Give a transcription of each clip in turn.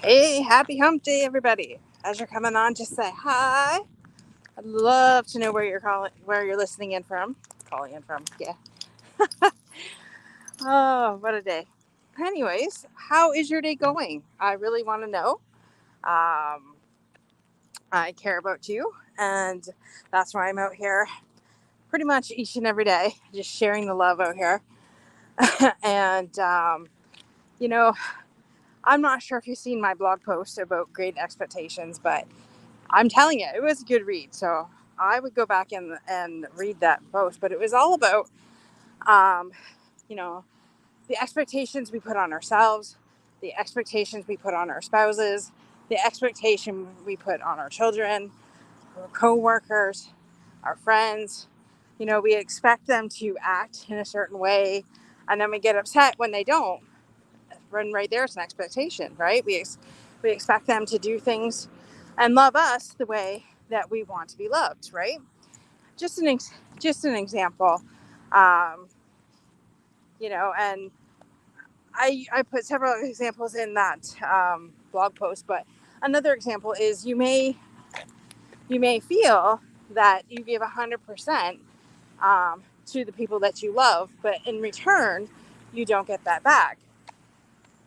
Hey, happy hump day, everybody. As you're coming on, just say hi. I'd love to know where you're listening in from. Calling in from, yeah. Oh, what a day. Anyways, how is your day going? I really want to know. Um, I care about you, and that's why I'm out here pretty much each and every day, just sharing the love out here. and, you know, I'm not sure if you've seen my blog post about Great Expectations, but I'm telling you, it was a good read. So I would go back and read that post. But it was all about, um, you know, the expectations we put on ourselves, the expectations we put on our spouses, the expectation we put on our children, our co-workers, our friends. We expect them to act in a certain way, and then we get upset when they don't. When right there's an expectation, right? We expect them to do things and love us the way that we want to be loved, right? Just an example, um, and I put several examples in that blog post, but another example is you may feel that you give 100% to the people that you love, but in return, you don't get that back.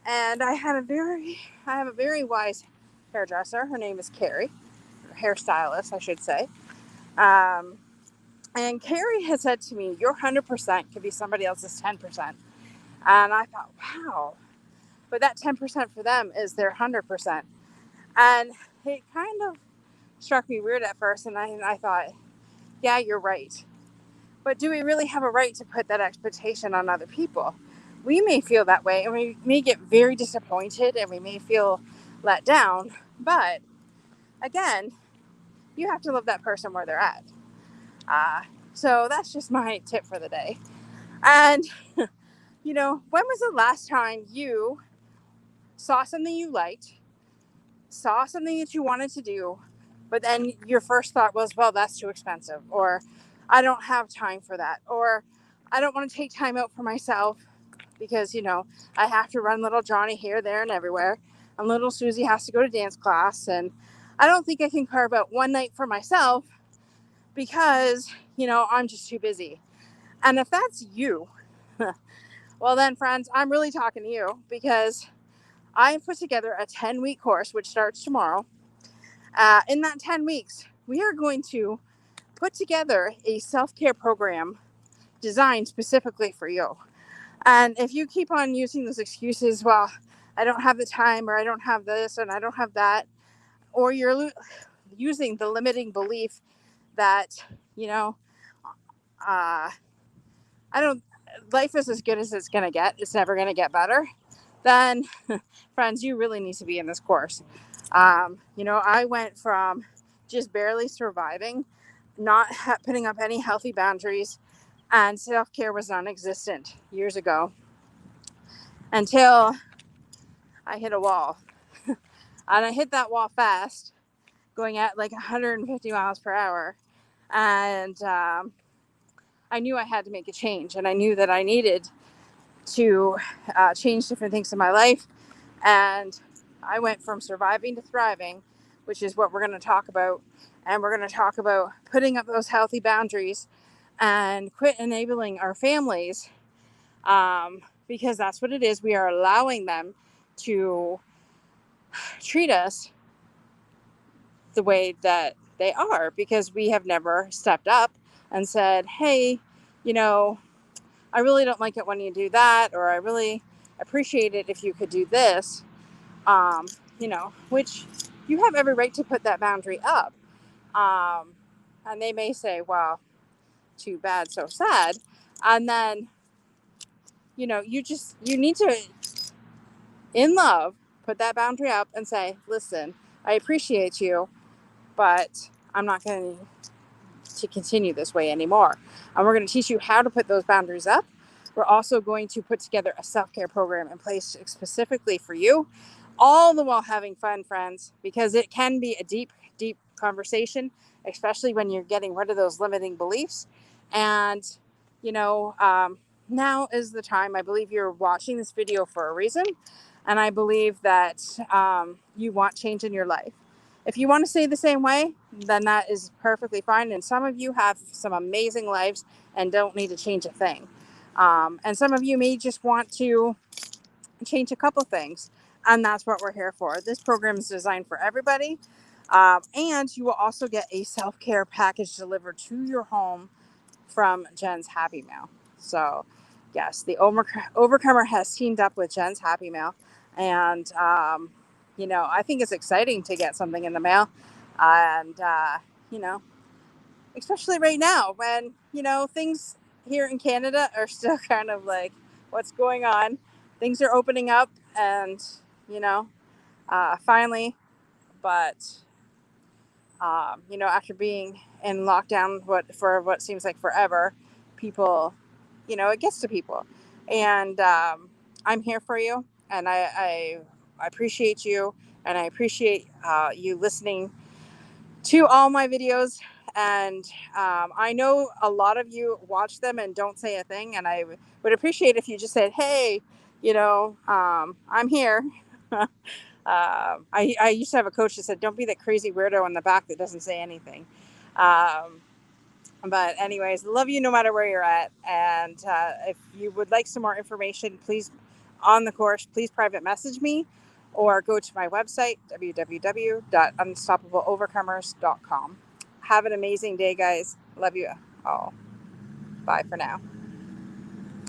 And I have a very wise hairdresser. Her name is Carrie, hairstylist, I should say. Um, and Carrie had said to me, "Your 100% could be somebody else's 10%." And I thought, wow, but that 10% for them is their 100%. And it kind of struck me weird at first. And I thought, yeah, you're right. But do we really have a right to put that expectation on other people? We may feel that way and we may get very disappointed and we may feel let down. But again, you have to love that person where they're at. Uh, so that's just my tip for the day. And, when was the last time you saw something you liked, saw something that you wanted to do, but then your first thought was, well, that's too expensive, or I don't have time for that, or I don't want to take time out for myself because, I have to run little Johnny here, there, and everywhere. And little Susie has to go to dance class. And I don't think I can carve out one night for myself because, I'm just too busy. And if that's you, well, then, friends, I'm really talking to you because I have put together a 10-week course, which starts tomorrow. In that 10 weeks, we are going to put together a self-care program designed specifically for you. And if you keep on using those excuses, well, I don't have the time, or I don't have this, and I don't have that, or you're using the limiting belief that, you know, uh, I don't, life is as good as it's going to get, it's never going to get better, then, friends, you really need to be in this course. I went from just barely surviving, not putting up any healthy boundaries, and self care was non existent years ago until I hit a wall. And I hit that wall fast, going at like 150 miles per hour. And I knew I had to make a change, and I knew that I needed to change different things in my life. And I went from surviving to thriving, which is what we're going to talk about. And we're going to talk about putting up those healthy boundaries and quit enabling our families, because that's what it is. We are allowing them to treat us the way that they are because we have never stepped up and said, hey, you know, I really don't like it when you do that, or I really appreciate it if you could do this, which you have every right to put that boundary up. And they may say, well, too bad, so sad. And then, you need to, in love, put that boundary up and say, listen, I appreciate you, but I'm not going to continue this way anymore. And we're going to teach you how to put those boundaries up. We're also going to put together a self-care program in place specifically for you, all the while having fun, friends, because it can be a deep, deep conversation, especially when you're getting rid of those limiting beliefs. And, you know, um, now is the time. I believe you're watching this video for a reason. And I believe that you want change in your life. If you want to stay the same way, then that is perfectly fine. And some of you have some amazing lives and don't need to change a thing. And some of you may just want to change a couple things. And that's what we're here for. This program is designed for everybody. And you will also get a self-care package delivered to your home from Jen's Happy Mail. So, yes, the Overcomer has teamed up with Jen's Happy Mail. And, I think it's exciting to get something in the mail. And, you know, especially right now when, things here in Canada are still kind of like, what's going on? Things are opening up and, finally, but after being in lockdown for what seems like forever, people, it gets to people, and I'm here for you, and I appreciate you, and I appreciate you listening to all my videos, and I know a lot of you watch them and don't say a thing, and I would appreciate if you just said, hey, I'm here. I used to have a coach that said, don't be that crazy weirdo in the back that doesn't say anything. Um, but anyways, love you no matter where you're at. And if you would like some more information, please, on the course, please private message me or go to my website, www.unstoppableovercomers.com. Have an amazing day, guys. Love you all. Bye for now.